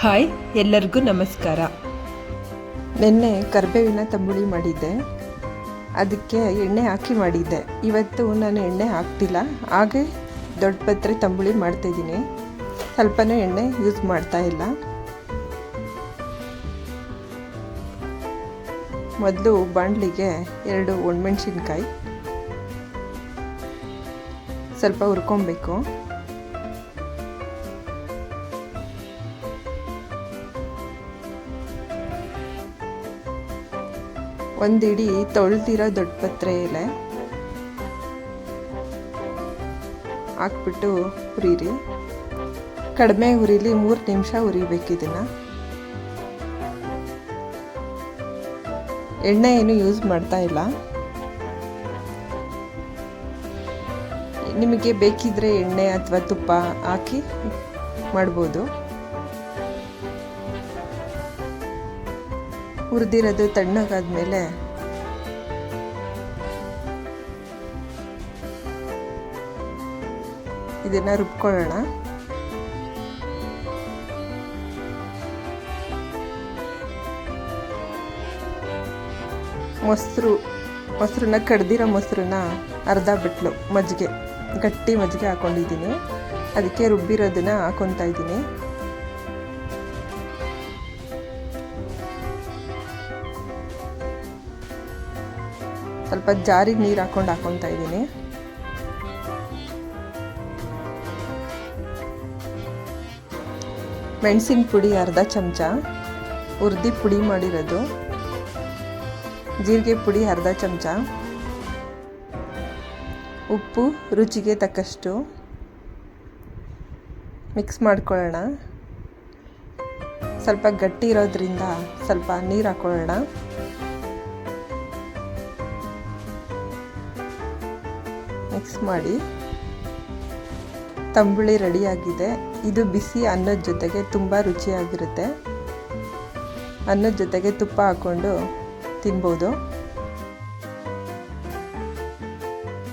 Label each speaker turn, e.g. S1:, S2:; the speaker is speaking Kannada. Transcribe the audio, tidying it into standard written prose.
S1: ಹಾಯ್, ಎಲ್ಲರಿಗೂ ನಮಸ್ಕಾರ. ನಿನ್ನೆ ಕರಿಬೇವಿನ ತಂಬುಳಿ ಮಾಡಿದ್ದೆ. ಅದಕ್ಕೆ ಎಣ್ಣೆ ಹಾಕಿ ಮಾಡಿದ್ದೆ. ಇವತ್ತು ನಾನು ಎಣ್ಣೆ ಹಾಕ್ತಿಲ್ಲ, ಹಾಗೆ ದೊಡ್ಡ ಪತ್ರೆ ತಂಬುಳಿ ಮಾಡ್ತಾಯಿದ್ದೀನಿ. ಸ್ವಲ್ಪನೂ ಎಣ್ಣೆ ಯೂಸ್ ಮಾಡ್ತಾ ಇಲ್ಲ. ಮೊದಲು ಬಾಣಲಿಗೆ 2 ಒಣಮೆಣಸಿನ್ಕಾಯಿ ಸ್ವಲ್ಪ ಹುರ್ಕೊಬೇಕು. ಒಂದು ಇಡೀ ತೊಳೆದಿರೋ ದೊಡ್ಡ ಪತ್ರೆ ಎಲೆ ಹಾಕ್ಬಿಟ್ಟು ಹುರಿರಿ. ಕಡಿಮೆ ಹುರಿಲಿ, 3 ನಿಮಿಷ ಹುರಿಬೇಕು. ಇದನ್ನು ಎಣ್ಣೆ ಏನು ಯೂಸ್ ಮಾಡ್ತಾ ಇಲ್ಲ. ನಿಮಗೆ ಬೇಕಿದ್ರೆ ಎಣ್ಣೆ ಅಥವಾ ತುಪ್ಪ ಹಾಕಿ ಮಾಡ್ಬೋದು. ಹುರಿದಿರೋದು ತಣ್ಣಗಾದ್ಮೇಲೆ ಇದನ್ನು ರುಬ್ಕೊಳ್ಳೋಣ. ಮೊಸರನ್ನ ಕಡ್ದಿರೋ ಮೊಸರನ್ನ ಅರ್ಧ ಬಟ್ಲು ಮಜ್ಜಿಗೆ, ಗಟ್ಟಿ ಮಜ್ಜಿಗೆ ಹಾಕೊಂಡಿದ್ದೀನಿ. ಅದಕ್ಕೆ ರುಬ್ಬಿರೋದನ್ನ ಹಾಕೊತಾ ಇದ್ದೀನಿ. ಸ್ವಲ್ಪ ಜಾರಿಗೆ ನೀರು ಹಾಕೊತಾ ಇದ್ದೀನಿ. ಮೆಣಸಿನ ಪುಡಿ ಅರ್ಧ ಚಮಚ, ಹುರಿದು ಪುಡಿ ಮಾಡಿರೋದು, ಜೀರಿಗೆ ಪುಡಿ ಅರ್ಧ ಚಮಚ, ಉಪ್ಪು ರುಚಿಗೆ ತಕ್ಕಷ್ಟು ಮಿಕ್ಸ್ ಮಾಡ್ಕೊಳ್ಳೋಣ. ಸ್ವಲ್ಪ ಗಟ್ಟಿ ಇರೋದ್ರಿಂದ ಸ್ವಲ್ಪ ನೀರು ಹಾಕೊಳ್ಳೋಣ. ಮಿಕ್ಸ್ ಮಾಡಿ ತಂಬುಳಿ ರೆಡಿಯಾಗಿದೆ. ಇದು ಬಿಸಿ ಅನ್ನದ ಜೊತೆಗೆ ತುಂಬ ರುಚಿಯಾಗಿರುತ್ತೆ. ಅನ್ನದ ಜೊತೆಗೆ ತುಪ್ಪ ಹಾಕ್ಕೊಂಡು ತಿನ್ಬೋದು.